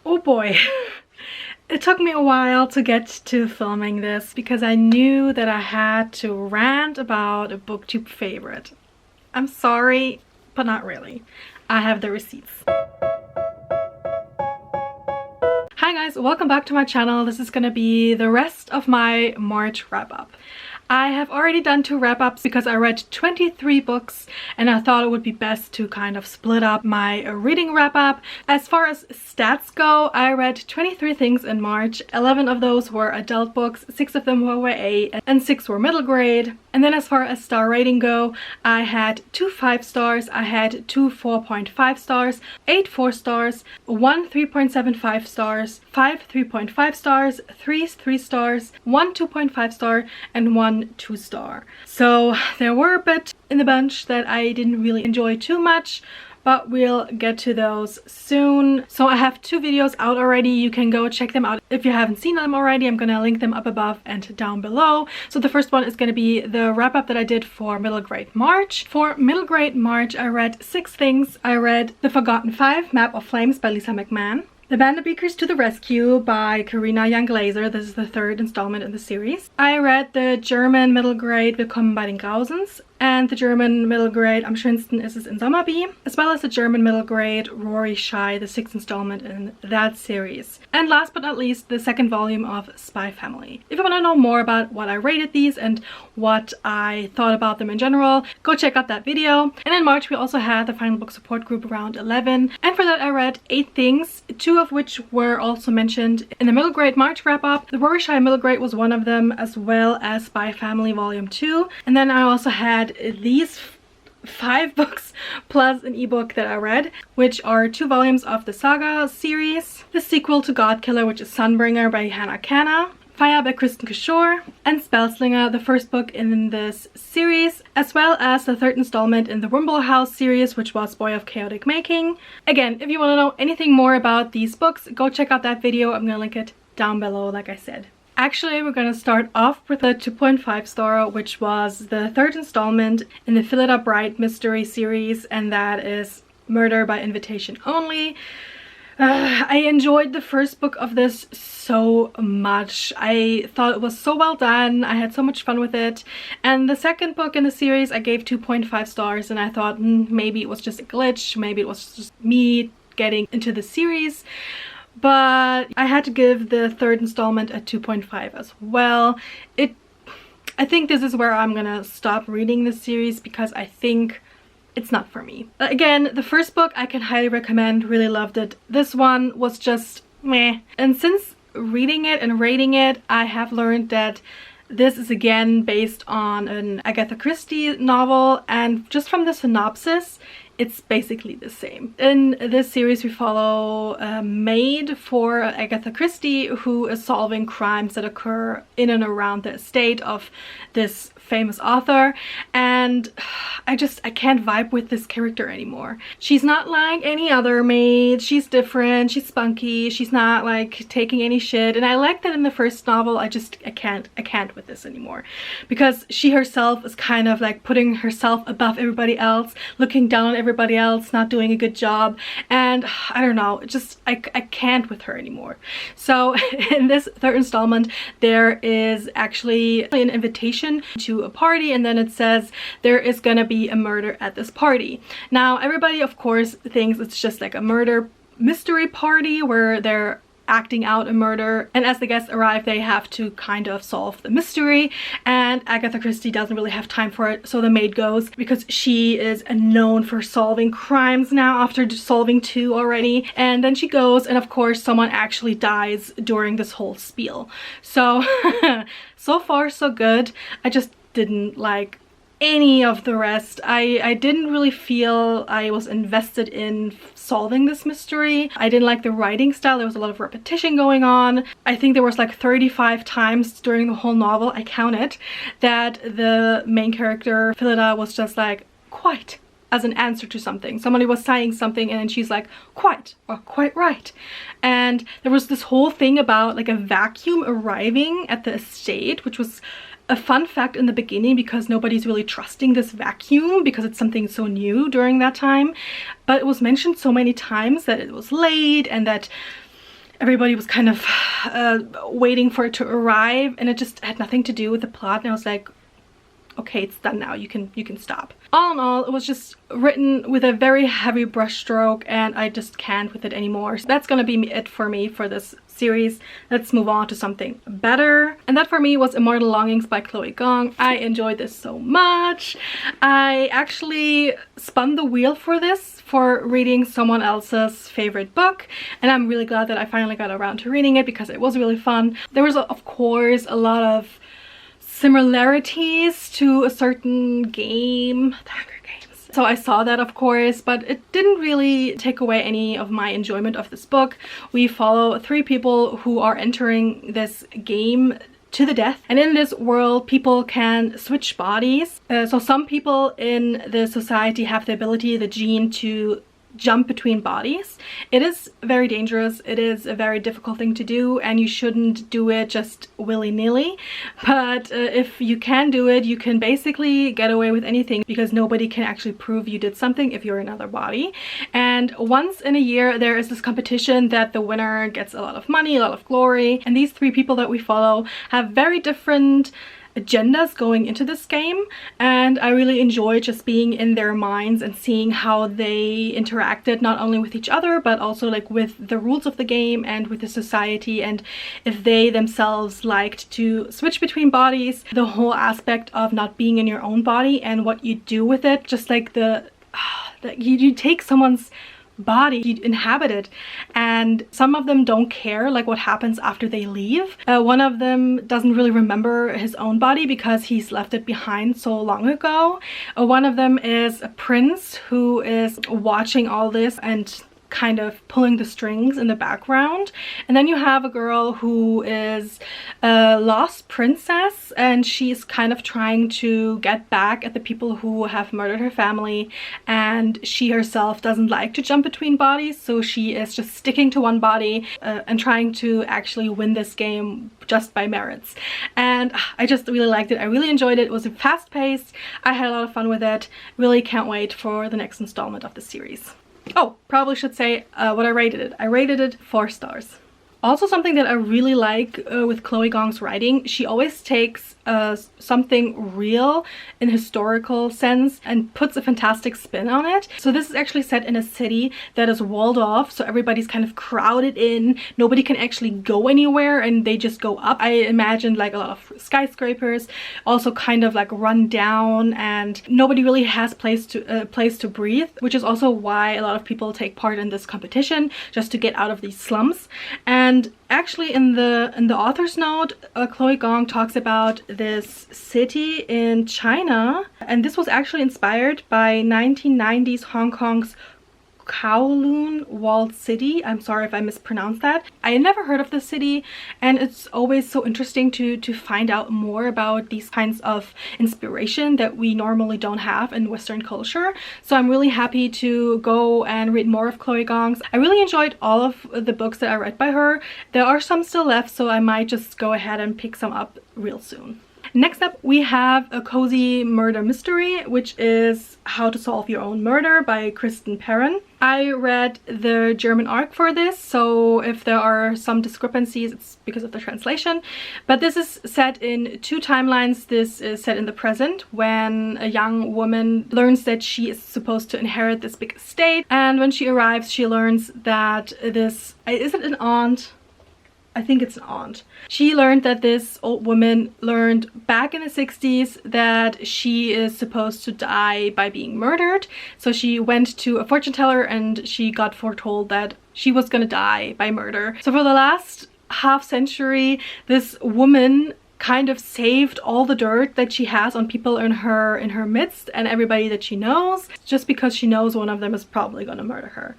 Oh boy. It took me a while to get to filming this because I knew that I had to rant about a Booktube favorite. I'm sorry, but not really. I have the receipts. Hi guys, welcome back to my channel. This is gonna be the rest of my March wrap-up. I have already done 2 wrap-ups because I read 23 books and I thought it would be best to kind of split up my reading wrap-up. As far as stats go, I read 23 things in March. 11 of those were adult books, 6 of them were YA, and 6 were middle grade. And then as far as star rating go, I had 2 5 stars, I had 2 4.5 stars, 8 4 stars, 1 3.75 stars, 5 3.5 stars, 3 3 stars, 1 2.5 star, and 1 2 star. So there were a bit in the bunch that I didn't really enjoy too much, but we'll get to those soon. So I have 2 videos out already. You can go check them out if you haven't seen them already. I'm gonna link them up above and down below. So the first one is gonna be the wrap-up that I did for middle grade March. For middle grade March, I read 6 things. I read The Forgotten Five, Map of Flames by Lisa McMahon. The Vanderbeekers to the Rescue by Karina Young-Glaser. This is the 3rd installment in the series. I read the German middle grade Willkommen bei den Grausens and the German middle grade Am schönsten ist es in Sommerby, as well as the German middle grade Rory Shy, the 6th installment in that series. And last but not least, the 2nd volume of Spy Family. If you want to know more about what I rated these and what I thought about them in general, go check out that video. And in March we also had the final book support group around 11, and for that I read 8 things, 2 of which were also mentioned in the middle grade March wrap-up. The Rory Shy middle grade was one of them, as well as Spy Family Volume 2. And then I also had these 5 books plus an ebook that I read, which are 2 volumes of the Saga series, the sequel to Godkiller, which is Sunbringer by Hannah Kanna, Fire by Kristen Kishore, and Spellslinger, the 1st book in this series, as well as the 3rd installment in the Rumble House series, which was Boy of Chaotic Making. Again, if you want to know anything more about these books, go check out that video. I'm gonna link it down below, like I said. Actually, we're gonna start off with a 2.5 star, which was the 3rd installment in the Phillida Bright mystery series, and that is Murder by Invitation Only. I enjoyed the 1st book of this so much. I thought it was so well done. I had so much fun with it. And the 2nd book in the series I gave 2.5 stars, and I thought maybe it was just a glitch, maybe it was just me getting into the series. But I had to give the 3rd installment a 2.5 as well. I think this is where I'm gonna stop reading this series because I think it's not for me. Again, the 1st book I can highly recommend, really loved it. This one was just meh. And since reading it and rating it, I have learned that this is again based on an Agatha Christie novel, and just from the synopsis, it's basically the same. In this series we follow a maid for Agatha Christie who is solving crimes that occur in and around the estate of this famous author, and I can't vibe with this character anymore. She's not like any other maid. She's different, she's spunky, she's not like taking any shit, and I like that in the 1st novel. I can't with this anymore, because she herself is kind of like putting herself above everybody else, looking down on everybody else, not doing a good job, and I don't know, I can't with her anymore. So in this 3rd installment there is actually an invitation to a party, and then it says there is gonna be a murder at this party. Now everybody of course thinks it's just like a murder mystery party where they're acting out a murder, and as the guests arrive they have to kind of solve the mystery, and Agatha Christie doesn't really have time for it, so the maid goes because she is known for solving crimes now after solving 2 already. And then she goes, and of course someone actually dies during this whole spiel. So so far so good. I just didn't like any of the rest. I didn't really feel I was invested in solving this mystery. I didn't like the writing style. There was a lot of repetition going on. I think there was like 35 times during the whole novel, I counted, that the main character Phillida was just like quite as an answer to something. Somebody was saying something and then she's like quite or quite right. And there was this whole thing about like a vacuum arriving at the estate, which was a fun fact in the beginning because nobody's really trusting this vacuum because it's something so new during that time. But it was mentioned so many times that it was late and that everybody was kind of waiting for it to arrive, and it just had nothing to do with the plot, and I was like, okay, it's done now, you can stop. All in all, it was just written with a very heavy brushstroke, and I just can't with it anymore. So that's gonna be it for me for this series. Let's move on to something better. And that for me was Immortal Longings by Chloe Gong. I enjoyed this so much. I actually spun the wheel for this, for reading someone else's favorite book, and I'm really glad that I finally got around to reading it because it was really fun. There was of course a lot of similarities to a certain game, The Hunger Games. So I saw that, of course, but it didn't really take away any of my enjoyment of this book. We follow 3 people who are entering this game to the death, and in this world people can switch bodies. So some people in the society have the ability, the gene, to jump between bodies. It is very dangerous, it is a very difficult thing to do, and you shouldn't do it just willy-nilly, but if you can do it, you can basically get away with anything because nobody can actually prove you did something if you're another body. And once in a year there is this competition that the winner gets a lot of money, a lot of glory, and these 3 people that we follow have very different agendas going into this game, and I really enjoyed just being in their minds and seeing how they interacted not only with each other but also like with the rules of the game and with the society, and if they themselves liked to switch between bodies, the whole aspect of not being in your own body and what you do with it, just like you take someone's body, you inhabit it, and some of them don't care like what happens after they leave. One of them doesn't really remember his own body because he's left it behind so long ago. One of them is a prince who is watching all this and kind of pulling the strings in the background, and then you have a girl who is a lost princess, and she's kind of trying to get back at the people who have murdered her family, and she herself doesn't like to jump between bodies, so she is just sticking to one body and trying to actually win this game just by merits. And I just really liked it. I really enjoyed it. It was fast-paced. I had a lot of fun with it. Really can't wait for the next installment of the series. Oh, probably should say what I rated it. I rated it 4 stars. Also, something that I really like with Chloe Gong's writing, she always takes something real in historical sense and puts a fantastic spin on it. So this is actually set in a city that is walled off, so everybody's kind of crowded in. Nobody can actually go anywhere and they just go up. I imagined like a lot of skyscrapers, also kind of like run down, and nobody really has place to breathe, which is also why a lot of people take part in this competition, just to get out of these slums. And actually in the author's note, Chloe Gong talks about this city in China, and this was actually inspired by 1990s Hong Kong's Kowloon walled city. I'm sorry if I mispronounced that. I had never heard of the city, and it's always so interesting to find out more about these kinds of inspiration that we normally don't have in Western culture. So I'm really happy to go and read more of Chloe Gong's. I really enjoyed all of the books that I read by her. There are some still left, so I might just go ahead and pick some up real soon. Next up, we have a cozy murder mystery, which is How to Solve Your Own Murder by Kristen Perrin. I read the German arc for this, so if there are some discrepancies, it's because of the translation. But this is set in 2 timelines. This is set in the present, when a young woman learns that she is supposed to inherit this big estate, and when she arrives, she learns that this... is it an aunt? I think it's an aunt. She learned that this old woman learned back in the 60s that she is supposed to die by being murdered. So she went to a fortune teller and she got foretold that she was gonna die by murder. So for the last half century, this woman kind of saved all the dirt that she has on people in her midst and everybody that she knows, just because she knows one of them is probably gonna murder her.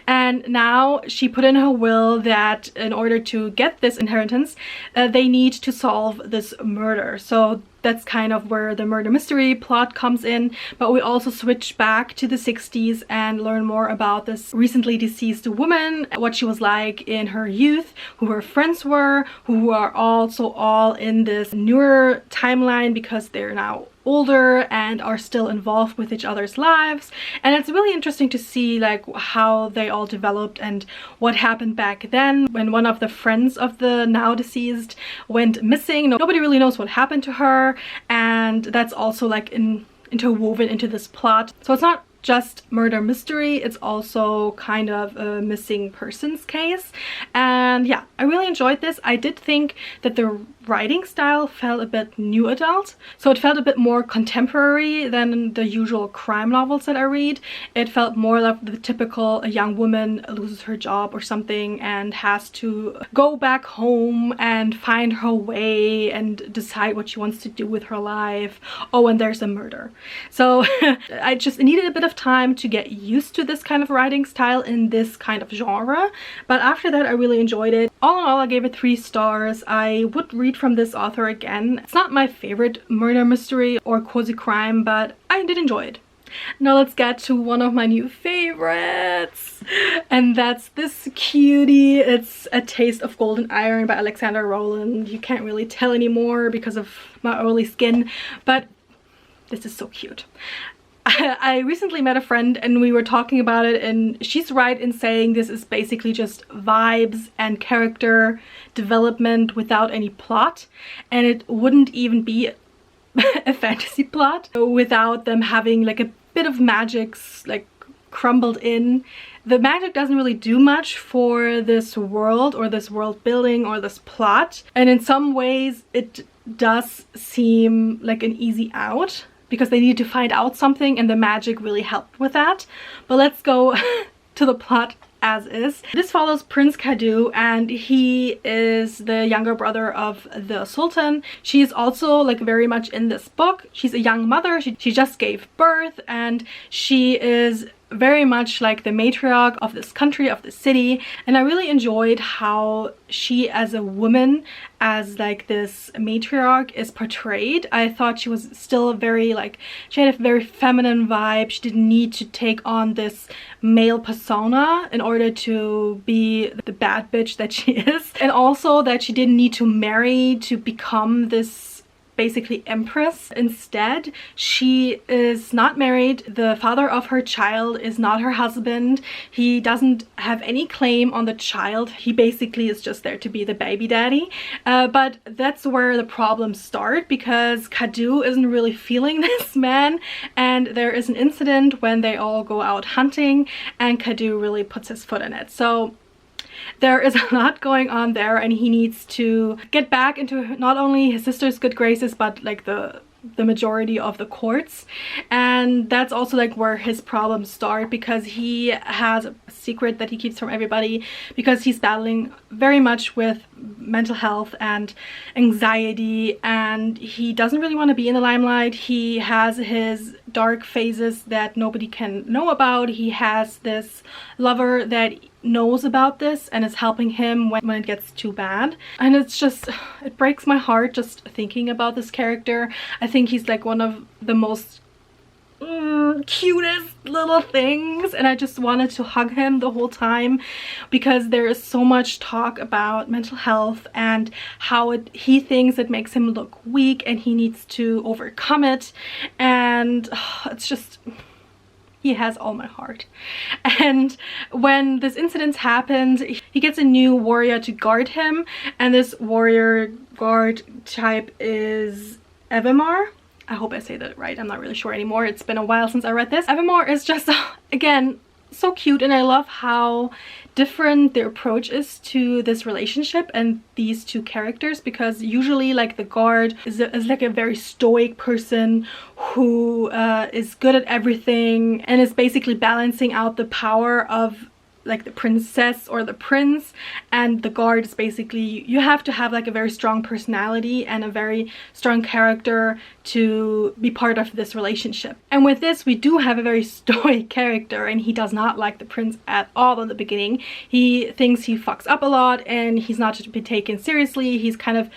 And now she put in her will that in order to get this inheritance, they need to solve this murder. So that's kind of where the murder mystery plot comes in, but we also switch back to the 60s and learn more about this recently deceased woman, what she was like in her youth, who her friends were, who are also all in this newer timeline because they're now older and are still involved with each other's lives, and it's really interesting to see like how they all developed and what happened back then when one of the friends of the now deceased went missing. Nobody really knows what happened to her, and that's also like interwoven into this plot. So it's not just murder mystery, it's also kind of a missing persons case. And yeah, I really enjoyed this. I did think that the writing style felt a bit new adult, so it felt a bit more contemporary than the usual crime novels that I read. It felt more like the typical a young woman loses her job or something and has to go back home and find her way and decide what she wants to do with her life. Oh, and there's a murder. So I needed a bit of time to get used to this kind of writing style in this kind of genre, but after that I really enjoyed it. All in all, I gave it 3 stars. I would read from this author again. It's not my favorite murder mystery or cozy crime, but I did enjoy it. Now let's get to one of my new favorites, and that's this cutie. It's A Taste of Golden Iron by Alexander Rowland. You can't really tell anymore because of my early skin, but this is so cute. I recently met a friend and we were talking about it, and she's right in saying this is basically just vibes and character development without any plot, and it wouldn't even be a fantasy plot without them having like a bit of magic like crumbled in. The magic doesn't really do much for this world or this world building or this plot, and in some ways it does seem like an easy out because they need to find out something and the magic really helped with that. But let's go to the plot as is. This follows Prince Kadu, and he is the younger brother of the Sultan. She is also like very much in this book. She's a young mother. She just gave birth, and she is very much like the matriarch of this country, of the city. And I really enjoyed how she as a woman, as like this matriarch, is portrayed. I thought she was still very like, she had a very feminine vibe. She didn't need to take on this male persona in order to be the bad bitch that she is, and also that she didn't need to marry to become this basically empress. Instead, she is not married. The father of her child is not her husband. He doesn't have any claim on the child. He basically is just there to be the baby daddy. But that's where the problems start, because Kadu isn't really feeling this man, and there is an incident when they all go out hunting and Kadu really puts his foot in it. So there is a lot going on there, and he needs to get back into not only his sister's good graces but like the majority of the courts. And that's also like where his problems start, because he has a secret that he keeps from everybody, because he's battling very much with mental health and anxiety, and he doesn't really want to be in the limelight. He has his dark phases that nobody can know about. He has this lover that knows about this and is helping him when it gets too bad, and it's just, it breaks my heart just thinking about this character. I think he's like one of the most cutest little things, and I just wanted to hug him the whole time, because there is so much talk about mental health and how he thinks it makes him look weak and he needs to overcome it, and it's just, he has all my heart. And when this incident happens, he gets a new warrior to guard him, and this warrior guard type is Evamar. I hope I say that right. I'm not really sure anymore. It's been a while since I read this. Evamar is just, again, so cute, and I love how different their approach is to this relationship and these two characters, because usually like the guard is like a very stoic person who is good at everything and is basically balancing out the power of like the princess or the prince, and the guard is basically, you have to have like a very strong personality and a very strong character to be part of this relationship. And with this, we do have a very stoic character, and he does not like the prince at all in the beginning. He thinks he fucks up a lot and he's not to be taken seriously. He's kind of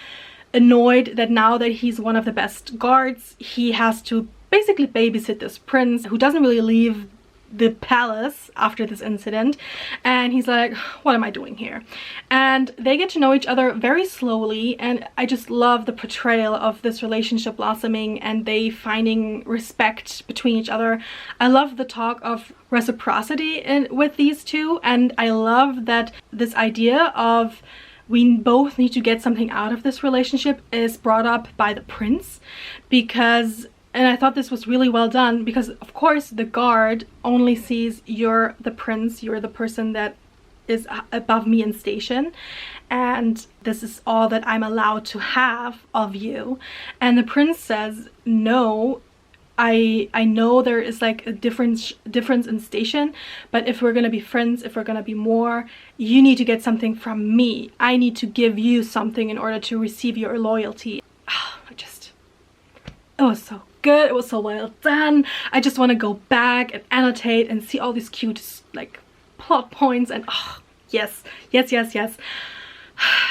annoyed that now that he's one of the best guards, he has to basically babysit this prince who doesn't really leave the palace after this incident, and he's like, what am I doing here? And they get to know each other very slowly, and I just love the portrayal of this relationship blossoming and they finding respect between each other. I love the talk of reciprocity with these two, and I love that this idea of we both need to get something out of this relationship is brought up by the prince, because, and I thought this was really well done, because of course the guard only sees you're the prince, you're the person that is above me in station, and this is all that I'm allowed to have of you. And the prince says, no, I know there is like a difference in station, but if we're gonna be friends, if we're gonna be more, you need to get something from me. I need to give you something in order to receive your loyalty. It was so good, it was so well done. I just want to go back and annotate and see all these cute like plot points, and yes.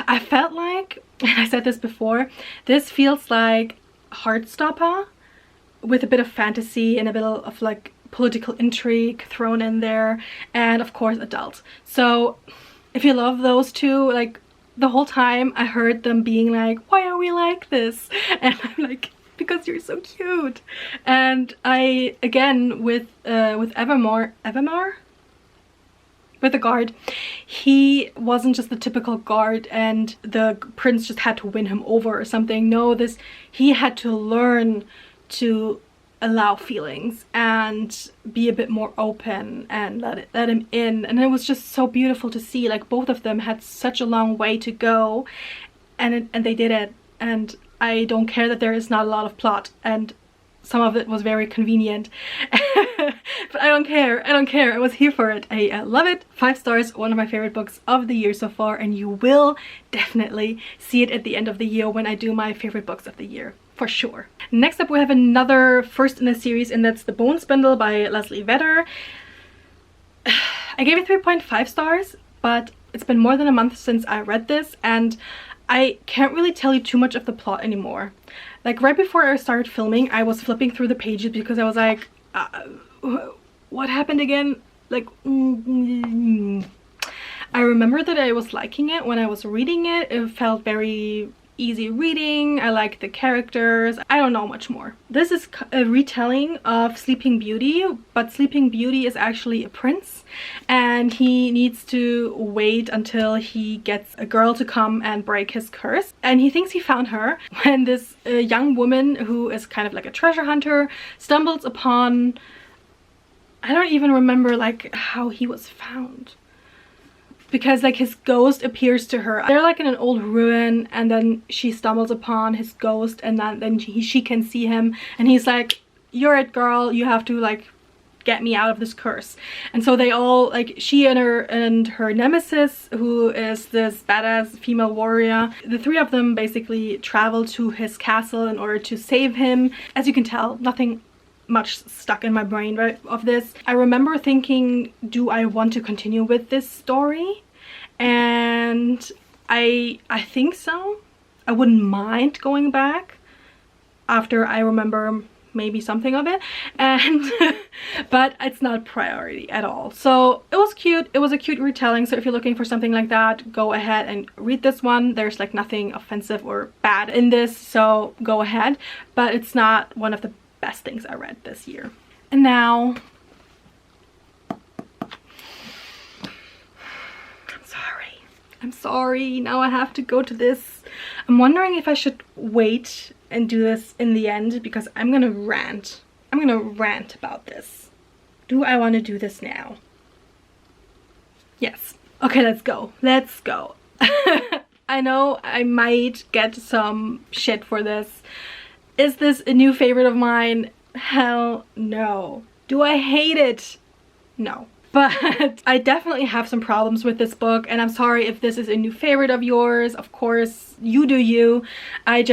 I felt like, and I said this before, this feels like Heartstopper with a bit of fantasy and a bit of like political intrigue thrown in there, and of course adult. So if you love those two, like the whole time I heard them being like, why are we like this? And I'm like, because you're so cute. And I, again, with Evermore, with the guard, he wasn't just the typical guard and the prince just had to win him over or something. No, he had to learn to allow feelings and be a bit more open and let him in. And it was just so beautiful to see, like both of them had such a long way to go, and they did it. And I don't care that there is not a lot of plot, and some of it was very convenient. But I don't care, I was here for it. I love it. 5 stars, one of my favorite books of the year so far, and you will definitely see it at the end of the year when I do my favorite books of the year, for sure. Next up we have another first in the series, and that's The Bone Spindle by Leslie Vedder. I gave it 3.5 stars, but it's been more than a month since I read this, and I can't really tell you too much of the plot anymore. Like right before I started filming, I was flipping through the pages because I was like, what happened again? Like, I remember that I was liking it when I was reading it. It felt very easy reading. I like the characters. I don't know much more. This is a retelling of Sleeping Beauty, but Sleeping Beauty is actually a prince, and he needs to wait until he gets a girl to come and break his curse. And he thinks he found her when this young woman who is kind of like a treasure hunter stumbles upon, I don't even remember like how he was found, because like his ghost appears to her. They're like in an old ruin, and then she stumbles upon his ghost, and then she can see him, and he's like, you're it girl, you have to like get me out of this curse. And so they all, like she and her nemesis, who is this badass female warrior, the 3 of them basically travel to his castle in order to save him. As you can tell, nothing much stuck in my brain right of this. I remember thinking, do I want to continue with this story? And I think so. I wouldn't mind going back after I remember maybe something of it, and but it's not a priority at all. So it was cute. It was a cute retelling, so if you're looking for something like that, go ahead and read this one. There's like nothing offensive or bad in this, so go ahead, but it's not one of the best things I read this year. And now I'm sorry, now I have to go to this. I'm wondering if I should wait and do this in the end, because I'm gonna rant. I'm gonna rant about this. Do I want to do this now? Yes. Okay, let's go. Let's go. I know I might get some shit for this. Is this a new favorite of mine? Hell no. Do I hate it? No. But I definitely have some problems with this book, and I'm sorry if this is a new favorite of yours. Of course, you do you. I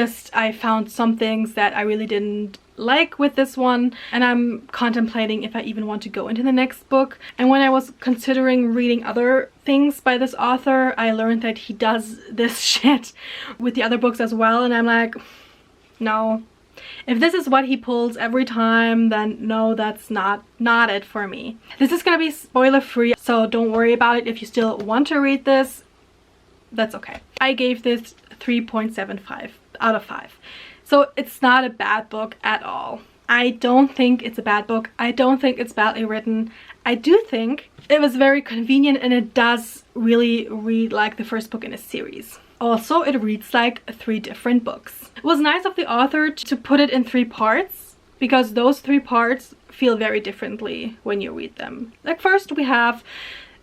found some things that I really didn't like with this one, and I'm contemplating if I even want to go into the next book. And when I was considering reading other things by this author, I learned that he does this shit with the other books as well, and I'm like, no. If this is what he pulls every time, then no, that's not it for me. This is gonna be spoiler free, so don't worry about it. If you still want to read this, that's okay. I gave this 3.75 out of 5. So it's not a bad book at all. I don't think it's a bad book. I don't think it's badly written. I do think it was very convenient, and it does really read like the first book in a series. Also, it reads like 3 different books. It was nice of the author to put it in 3 parts, because those 3 parts feel very differently when you read them. Like, first we have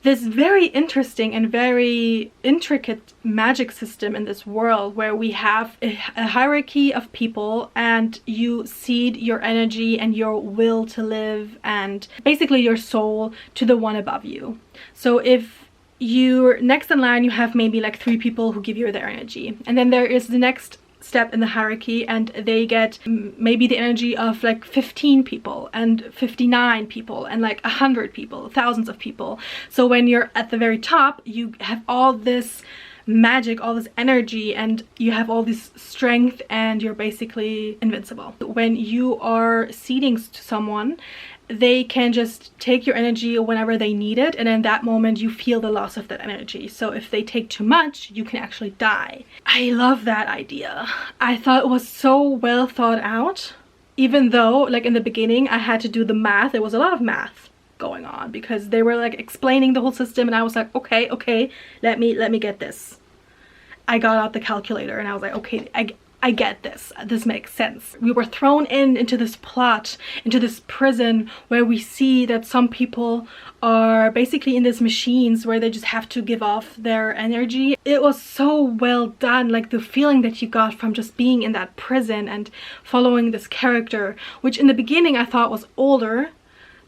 this very interesting and very intricate magic system in this world, where we have a hierarchy of people, and you seed your energy and your will to live and basically your soul to the one above you. So if you're next in line, you have maybe like 3 people who give you their energy, and then there is the next step in the hierarchy, and they get maybe the energy of like 15 people and 59 people and like 100 people, thousands of people. So when you're at the very top, you have all this magic, all this energy, and you have all this strength, and you're basically invincible. When you are seeding to someone, they can just take your energy whenever they need it, and in that moment you feel the loss of that energy. So if they take too much, you can actually die. I love that idea. I thought it was so well thought out, even though like in the beginning I had to do the math. There was a lot of math going on because they were like explaining the whole system, and I was like, okay, let me get this. I got out the calculator and I was like, okay, I get this. This makes sense. We were thrown into this plot, into this prison, where we see that some people are basically in these machines where they just have to give off their energy. It was so well done, like the feeling that you got from just being in that prison and following this character, which in the beginning I thought was older,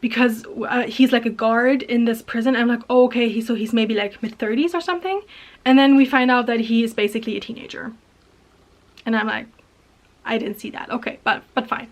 because he's like a guard in this prison. I'm like, oh, okay, he's maybe like mid-30s or something. And then we find out that he is basically a teenager. And I'm like, I didn't see that. Okay, but fine.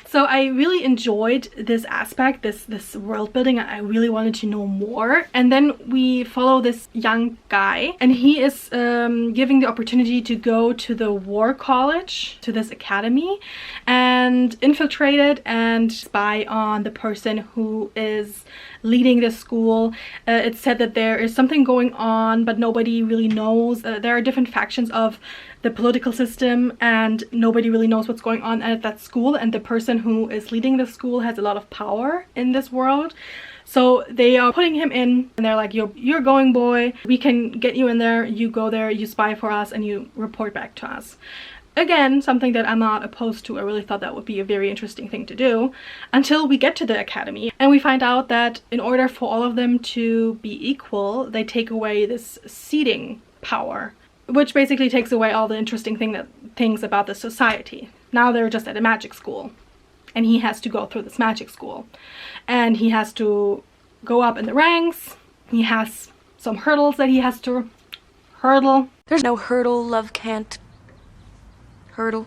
So I really enjoyed this aspect, this world building. I really wanted to know more. And then we follow this young guy, and he is giving the opportunity to go to the war college, to this academy, and infiltrate it and spy on the person who is leading the school. It's said that there is something going on, but nobody really knows. There are different factions of the political system, and nobody really knows what's going on at that school, and the person who is leading the school has a lot of power in this world. So they are putting him in, and they're like, you're going, boy, we can get you in there, you go there, you spy for us, and you report back to us. Again, something that I'm not opposed to. I really thought that would be a very interesting thing to do, until we get to the academy and we find out that in order for all of them to be equal, they take away this seeding power, which basically takes away all the interesting things about the society. Now they're just at a magic school, and he has to go through this magic school, and he has to go up in the ranks. He has some hurdles that he has to hurdle. There's no hurdle love can't hurdle.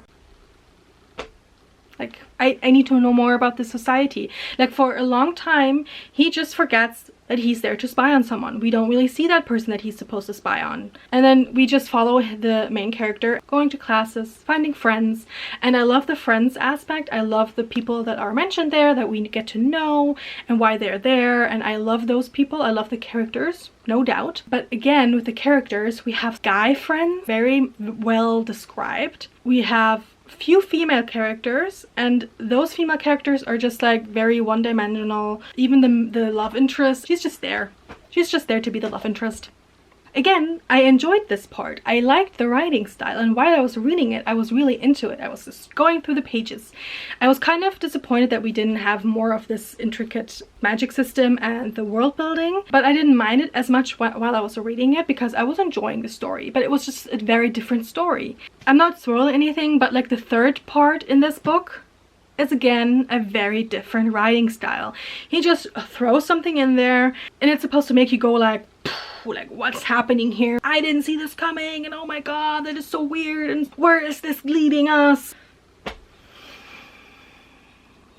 Like, I need to know more about the society. Like, for a long time, he just forgets that he's there to spy on someone. We don't really see that person that he's supposed to spy on. And then we just follow the main character going to classes, finding friends. And I love the friends aspect. I love the people that are mentioned there, that we get to know and why they're there. And I love those people. I love the characters, no doubt. But again, with the characters, we have guy friends, very well described. We have few female characters, and those female characters are just like very one-dimensional. Even the love interest, she's just there to be the love interest. Again, I enjoyed this part. I liked the writing style, and while I was reading it, I was really into it. I was just going through the pages. I was kind of disappointed that we didn't have more of this intricate magic system and the world building, but I didn't mind it as much while I was reading it, because I was enjoying the story, but it was just a very different story. I'm not spoiling anything, but like the third part in this book is again a very different writing style. He just throws something in there, and it's supposed to make you go like what's happening here? I didn't see this coming, and oh my god, that is so weird, and where is this leading us?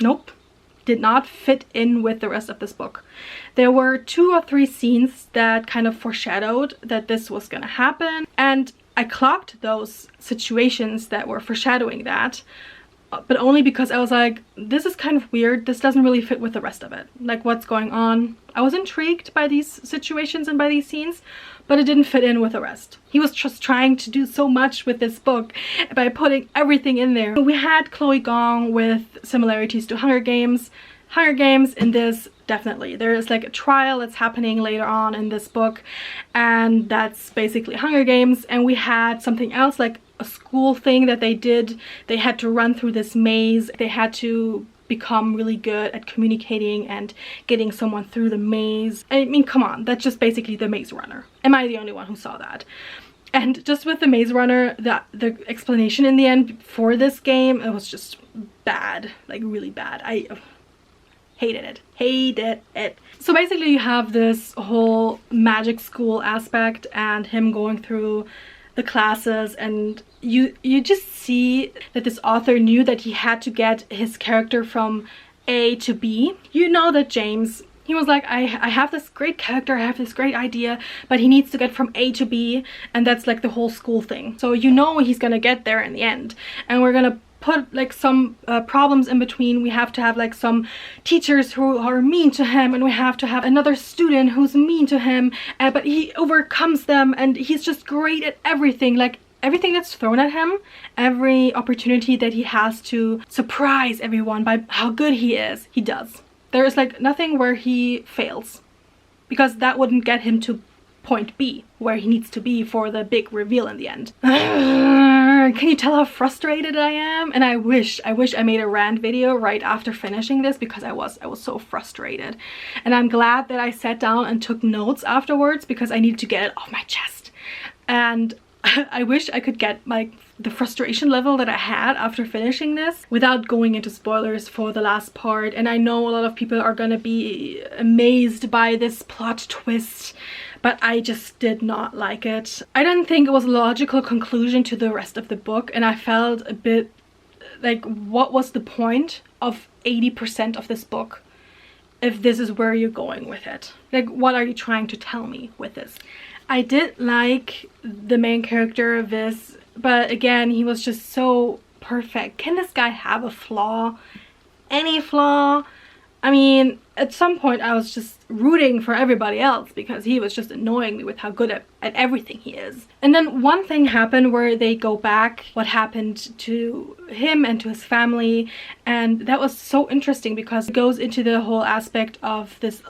Nope, did not fit in with the rest of this book. There were 2 or 3 scenes that kind of foreshadowed that this was gonna happen, and I clocked those situations that were foreshadowing that, but only because I was like, this is kind of weird. This doesn't really fit with the rest of it. Like, what's going on? I was intrigued by these situations and by these scenes, but it didn't fit in with the rest. He was just trying to do so much with this book by putting everything in there. We had Chloe Gong with similarities to Hunger Games. Hunger Games in this, definitely. There is like a trial that's happening later on in this book, and that's basically Hunger Games. And we had something else, like a school thing that they did. They had to run through this maze. They had to become really good at communicating and getting someone through the maze. I mean, come on, that's just basically the Maze Runner. Am I the only one who saw that? And just with the Maze Runner, the explanation in the end for this game, it was just bad, like really bad. I hated it. So basically you have this whole magic school aspect and him going through the classes, and you just see that this author knew that he had to get his character from A to B. You know that James, he was like, I have this great character, I have this great idea, but he needs to get from A to B, and that's like the whole school thing. So you know he's gonna get there in the end, and we're gonna put like some problems in between. We have to have like some teachers who are mean to him, and we have to have another student who's mean to him, but he overcomes them, and he's just great at everything. Like everything that's thrown at him, every opportunity that he has to surprise everyone by how good he is, he does. There is like nothing where he fails, because that wouldn't get him to point B, where he needs to be for the big reveal in the end. Can you tell how frustrated I am? And I wish I made a rant video right after finishing this, because I was so frustrated. And I'm glad that I sat down and took notes afterwards, because I needed to get it off my chest. And I wish I could get like the frustration level that I had after finishing this without going into spoilers for the last part. And I know a lot of people are gonna be amazed by this plot twist, but I just did not like it. I didn't think it was a logical conclusion to the rest of the book, and I felt a bit like, what was the point of 80% of this book if this is where you're going with it? Like, what are you trying to tell me with this? I did like the main character, Viz, but again, he was just so perfect. Can this guy have a flaw? Any flaw? I mean, at some point I was just rooting for everybody else, because he was just annoying me with how good at everything he is. And then one thing happened where they go back what happened to him and to his family, and that was so interesting because it goes into the whole aspect of this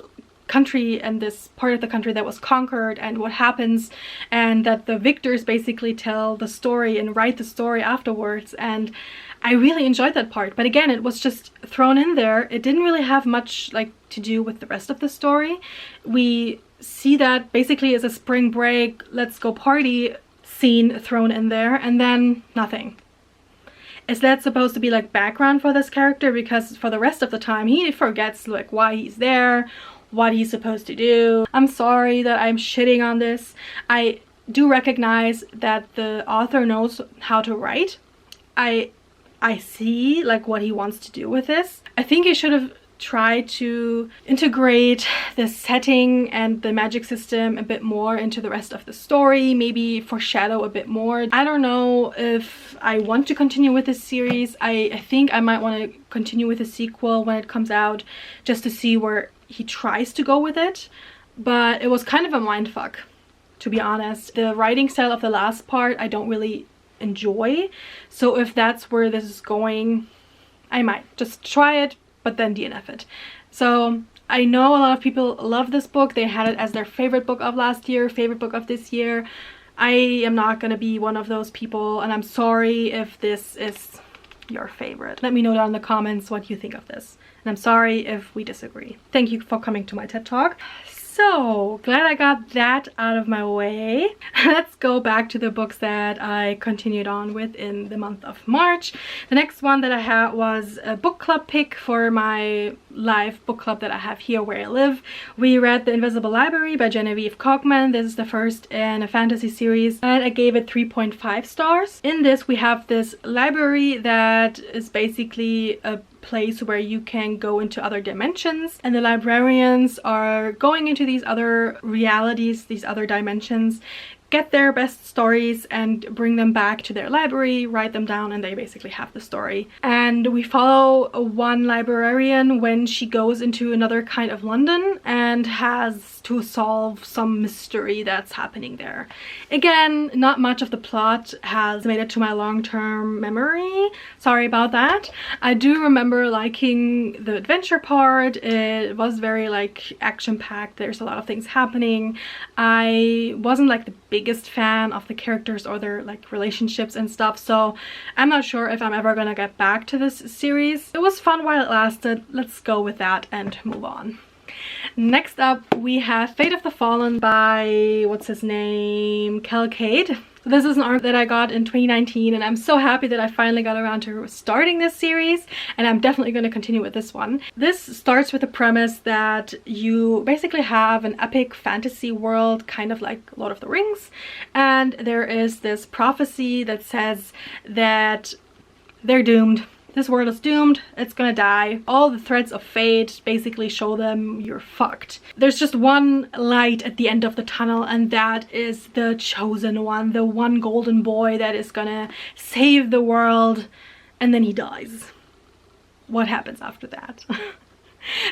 country and this part of the country that was conquered and what happens, and that the victors basically tell the story and write the story afterwards. And I really enjoyed that part, but again, it was just thrown in there. It didn't really have much like to do with the rest of the story. We see that basically as a spring break, let's go party scene thrown in there, and then nothing. Is that supposed to be like background for this character? Because for the rest of the time he forgets like why he's there, what he's supposed to do. I'm sorry that I'm shitting on this. I do recognize that the author knows how to write. I see like what he wants to do with this. I think he should have tried to integrate the setting and the magic system a bit more into the rest of the story, maybe foreshadow a bit more. I don't know if I want to continue with this series. I think I might want to continue with the sequel when it comes out, just to see where he tries to go with it. But it was kind of a mindfuck, to be honest. The writing style of the last part I don't really enjoy, so if that's where this is going, I might just try it but then DNF it. So I know a lot of people love this book. They had it as their favorite book of last year, favorite book of this year. I am not gonna be one of those people, and I'm sorry if this is your favorite. Let me know down in the comments what you think of this, and I'm sorry if we disagree. Thank you for coming to my TED Talk. So glad I got that out of my way. Let's go back to the books that I continued on with in the month of March. The next one that I had was a book club pick for my live book club that I have here where I live. We read The Invisible Library by Genevieve Kaufman. This is the first in a fantasy series, and I gave it 3.5 stars. In this we have this library that is basically a place where you can go into other dimensions, and the librarians are going into these other realities, these other dimensions, get their best stories and bring them back to their library, write them down, and they basically have the story. And we follow one librarian when she goes into another kind of London and has to solve some mystery that's happening there. Again, not much of the plot has made it to my long-term memory. Sorry about that. I do remember liking the adventure part. It was very like action-packed. There's a lot of things happening. I wasn't like the biggest fan of the characters or their like relationships and stuff, so I'm not sure if I'm ever gonna get back to this series. It was fun while it lasted. Let's go with that and move on. Next up we have Fate of the Fallen by, what's his name, Cal Cade. This is an arc that I got in 2019, and I'm so happy that I finally got around to starting this series, and I'm definitely going to continue with this one. This starts with the premise that you basically have an epic fantasy world, kind of like Lord of the Rings, and there is this prophecy that says that they're doomed. This world is doomed, it's gonna die. All the threads of fate basically show them you're fucked. There's just one light at the end of the tunnel, and that is the chosen one, the one golden boy that is gonna save the world, and then he dies. What happens after that?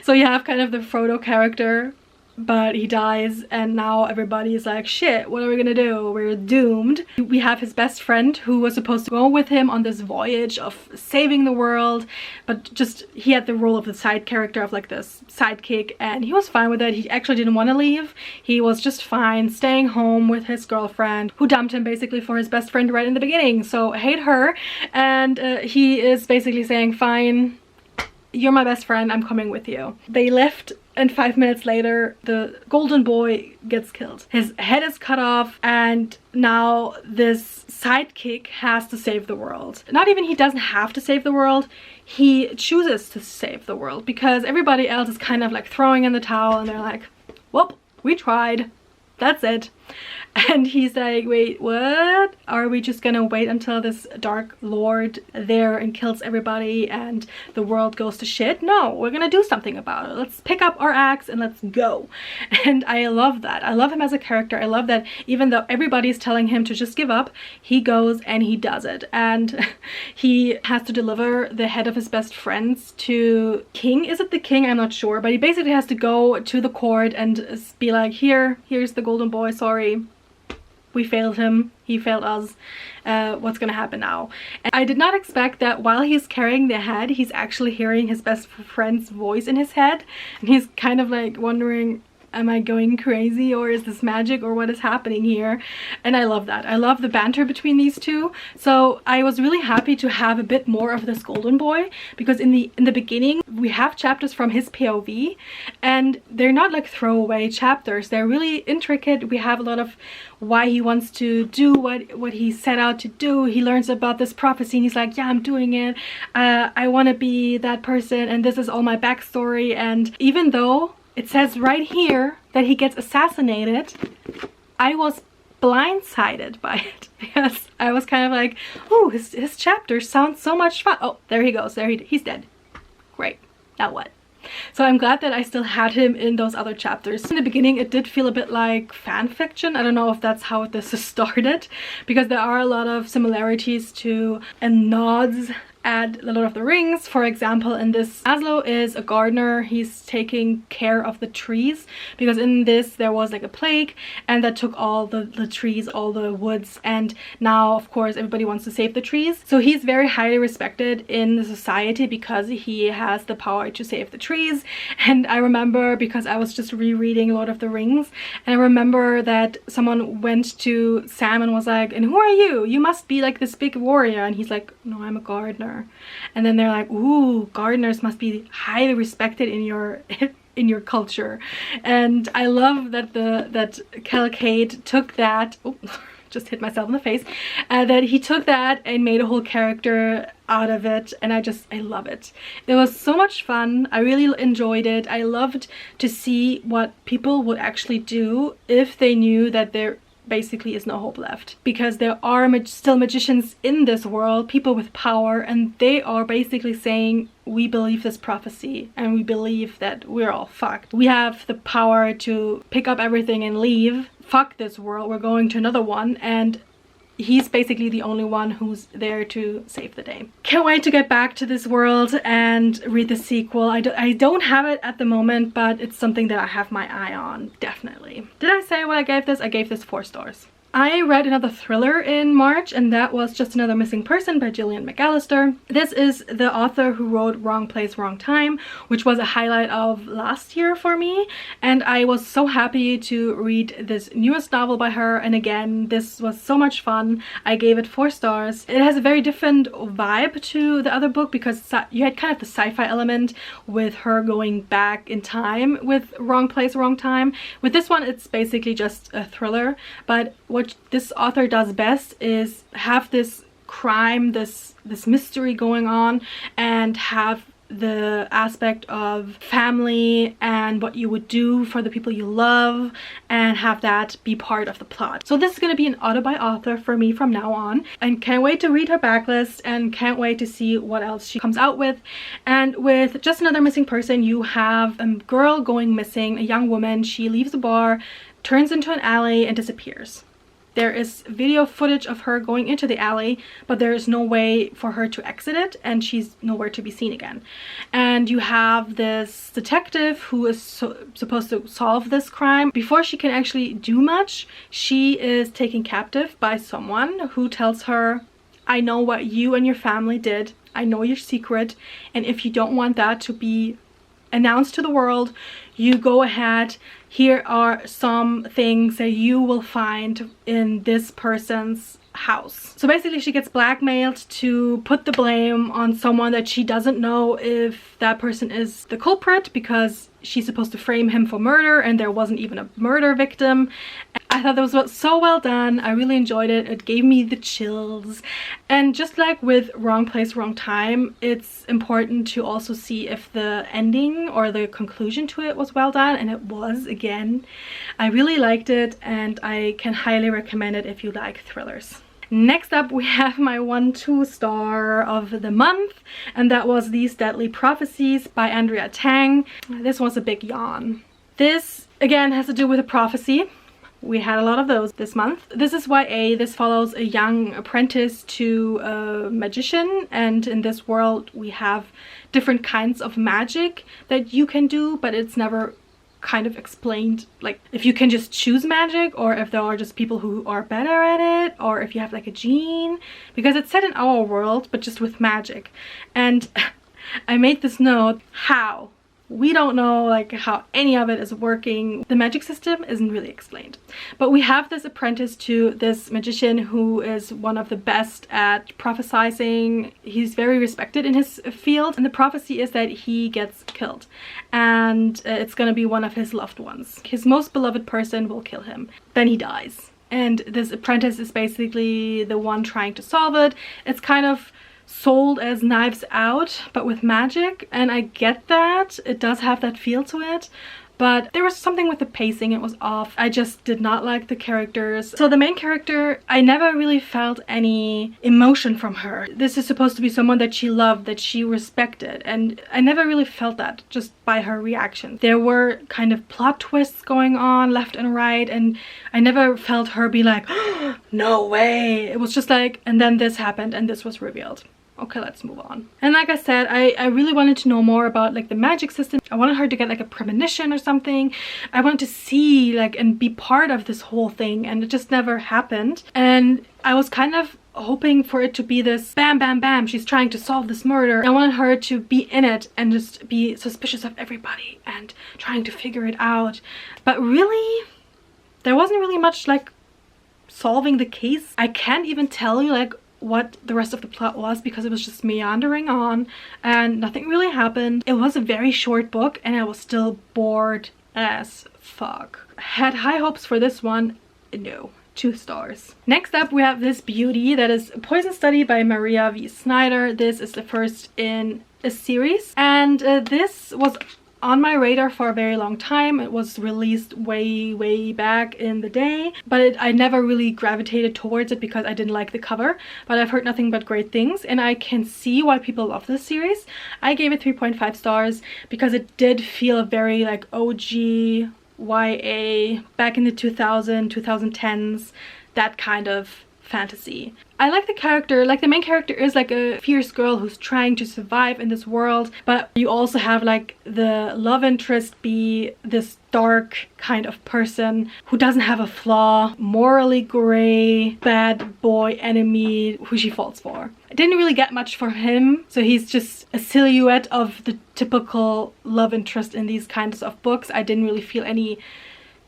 So you have kind of the Frodo character, but he dies, and now everybody is like, shit, what are we gonna do? We're doomed. We have his best friend who was supposed to go with him on this voyage of saving the world, but just he had the role of the side character, of like this sidekick, and he was fine with it. He actually didn't want to leave. He was just fine staying home with his girlfriend, who dumped him basically for his best friend right in the beginning, so hate her. And he is basically saying, fine, you're my best friend, I'm coming with you. They left, and 5 minutes later the golden boy gets killed. His head is cut off, and now this sidekick has to save the world. Not even he doesn't have to save the world, he chooses to save the world, because everybody else is kind of like throwing in the towel, and they're like, well, we tried, that's it. And he's like, wait, what? Are we just gonna wait until this dark lord there and kills everybody and the world goes to shit? No, we're gonna do something about it. Let's pick up our axe and let's go. And I love that. I love him as a character. I love that even though everybody's telling him to just give up, he goes and he does it. And he has to deliver the head of his best friends to King. Is it the king? I'm not sure. But he basically has to go to the court and be like, here's the golden boy, sorry. We failed him, he failed us, what's gonna happen now? And I did not expect that while he's carrying the head, he's actually hearing his best friend's voice in his head, and he's kind of like wondering, am I going crazy, or is this magic, or what is happening here? And I love that. I love the banter between these two. So I was really happy to have a bit more of this golden boy, because in the beginning we have chapters from his POV, and they're not like throwaway chapters. They're really intricate. We have a lot of why he wants to do what he set out to do. He learns about this prophecy and he's like, yeah, I'm doing it. I want to be that person, and this is all my backstory. And even though it says right here that he gets assassinated, I was blindsided by it, because I was kind of like, oh, his chapter sounds so much fun. Oh, there he goes. He's dead. Great. Now what? So I'm glad that I still had him in those other chapters. In the beginning it did feel a bit like fan fiction. I don't know if that's how this started, because there are a lot of similarities to and nods at the Lord of the Rings. For example, in this, Aslo is a gardener. He's taking care of the trees, because in this there was like a plague and that took all the trees, all the woods, and now of course everybody wants to save the trees. So he's very highly respected in the society because he has the power to save the trees. And I remember, because I was just rereading Lord of the Rings, and I remember that someone went to Sam and was like, and who are you? You must be like this big warrior. And he's like, no, I'm a gardener. And then they're like, ooh, gardeners must be highly respected in your culture. And I love that that Cal Cade took that, oh, just hit myself in the face, that he took that and made a whole character out of it. And I love it. It was so much fun. I really enjoyed it. I loved to see what people would actually do if they knew that basically is no hope left, because there are still magicians in this world, people with power, and they are basically saying, we believe this prophecy and we believe that we're all fucked. We have the power to pick up everything and leave. Fuck this world, we're going to another one, and he's basically the only one who's there to save the day. Can't wait to get back to this world and read the sequel. I don't have it at the moment, but it's something that I have my eye on, definitely. Did I say what I gave this? I gave this 4 stars. I read another thriller in March, and that was Just Another Missing Person by Gillian McAllister. This is the author who wrote Wrong Place, Wrong Time, which was a highlight of last year for me, and I was so happy to read this newest novel by her. And again, this was so much fun. I gave it 4 stars. It has a very different vibe to the other book, because you had kind of the sci-fi element with her going back in time with Wrong Place, Wrong Time. With this one, it's basically just a thriller, but what this author does best is have this crime, this mystery going on, and have the aspect of family and what you would do for the people you love, and have that be part of the plot. So this is going to be an author by author for me from now on, and can't wait to read her backlist and can't wait to see what else she comes out with. And with Just Another Missing Person, you have a girl going missing, a young woman. She leaves a bar, turns into an alley, and disappears. There is video footage of her going into the alley, but there is no way for her to exit it, and she's nowhere to be seen again. And you have this detective who is supposed to solve this crime. Before she can actually do much, she is taken captive by someone who tells her, I know what you and your family did. I know your secret, and if you don't want that to be announced to the world, you go ahead. Here are some things that you will find in this person's house. So basically she gets blackmailed to put the blame on someone that she doesn't know if that person is the culprit, because she's supposed to frame him for murder and there wasn't even a murder victim. I thought that was so well done. I really enjoyed it. It gave me the chills. And just like with Wrong Place, Wrong Time, it's important to also see if the ending or the conclusion to it was well done, and it was. Again, I really liked it, and I can highly recommend it if you like thrillers. Next up, we have my 1-2 star of the month, and that was These Deadly Prophecies by Andrea Tang. This was a big yawn. This again has to do with a prophecy. We had a lot of those this month. This is YA. This follows a young apprentice to a magician, and in this world we have different kinds of magic that you can do, but it's never kind of explained, like if you can just choose magic, or if there are just people who are better at it, or if you have like a gene, because it's set in our world but just with magic. And I made this note, how? We don't know like how any of it is working. The magic system isn't really explained. But we have this apprentice to this magician who is one of the best at prophesizing. He's very respected in his field, and the prophecy is that he gets killed, and it's gonna be one of his loved ones. His most beloved person will kill him. Then he dies. And this apprentice is basically the one trying to solve it. It's kind of sold as Knives Out, but with magic, and I get that. It does have that feel to it, but there was something with the pacing, it was off. I just did not like the characters. So the main character, I never really felt any emotion from her. This is supposed to be someone that she loved, that she respected, and I never really felt that just by her reaction. There were kind of plot twists going on left and right, and I never felt her be like, oh, no way. It was just like, and then this happened and this was revealed. Okay, let's move on. And like I said, I really wanted to know more about like the magic system. I wanted her to get like a premonition or something. I wanted to see like and be part of this whole thing, and it just never happened. And I was kind of hoping for it to be this bam bam bam, she's trying to solve this murder. I wanted her to be in it and just be suspicious of everybody and trying to figure it out. But really, there wasn't really much like solving the case. I can't even tell you like what the rest of the plot was, because it was just meandering on and nothing really happened. It was a very short book and I was still bored as fuck. Had high hopes for this one. No. 2 stars. Next up, we have this beauty that is Poison Study by Maria V. Snyder. This is the first in a series, and this was on my radar for a very long time. It was released way back in the day, but I never really gravitated towards it because I didn't like the cover, but I've heard nothing but great things, and I can see why people love this series. I gave it 3.5 stars because it did feel very like OG YA back in the 2010s, that kind of fantasy. I like the character. Like, the main character is like a fierce girl who's trying to survive in this world, but you also have like the love interest be this dark kind of person who doesn't have a flaw, morally gray, bad boy enemy who she falls for. I didn't really get much for him, so he's just a silhouette of the typical love interest in these kinds of books. I didn't really feel any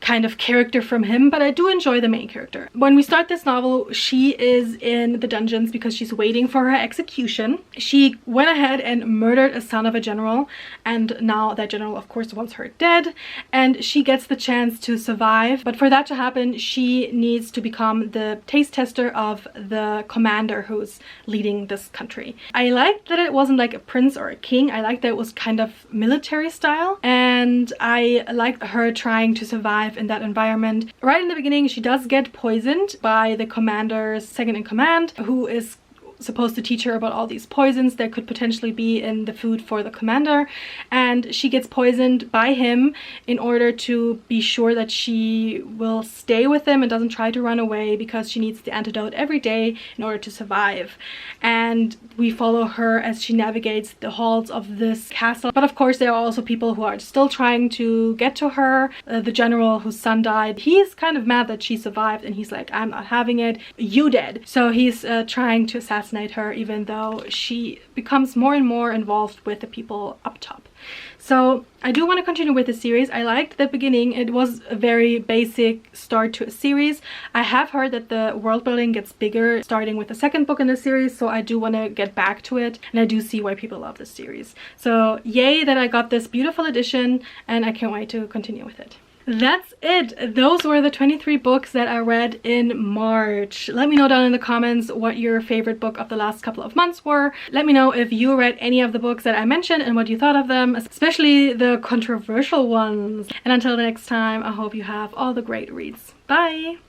kind of character from him, but I do enjoy the main character. When we start this novel, she is in the dungeons because she's waiting for her execution. She went ahead and murdered a son of a general, and now that general of course wants her dead, and she gets the chance to survive. But for that to happen, she needs to become the taste tester of the commander who's leading this country. I liked that it wasn't like a prince or a king. I liked that it was kind of military style, and I liked her trying to survive in that environment. Right in the beginning, she does get poisoned by the commander's second in command, who is supposed to teach her about all these poisons that could potentially be in the food for the commander, and she gets poisoned by him in order to be sure that she will stay with him and doesn't try to run away, because she needs the antidote every day in order to survive. And we follow her as she navigates the halls of this castle, but of course there are also people who are still trying to get to her. The general whose son died, he's kind of mad that she survived, and he's like, I'm not having it, you dead. So he's trying to assassinate her, even though she becomes more and more involved with the people up top. So I do want to continue with the series. I liked the beginning. It was a very basic start to a series. I have heard that the world building gets bigger starting with the second book in the series, so I do want to get back to it, and I do see why people love this series. So yay that I got this beautiful edition, and I can't wait to continue with it. That's it. Those were the 23 books that I read in March. Let me know down in the comments what your favorite book of the last couple of months were. Let me know if you read any of the books that I mentioned and what you thought of them, especially the controversial ones. And until the next time, I hope you have all the great reads. Bye!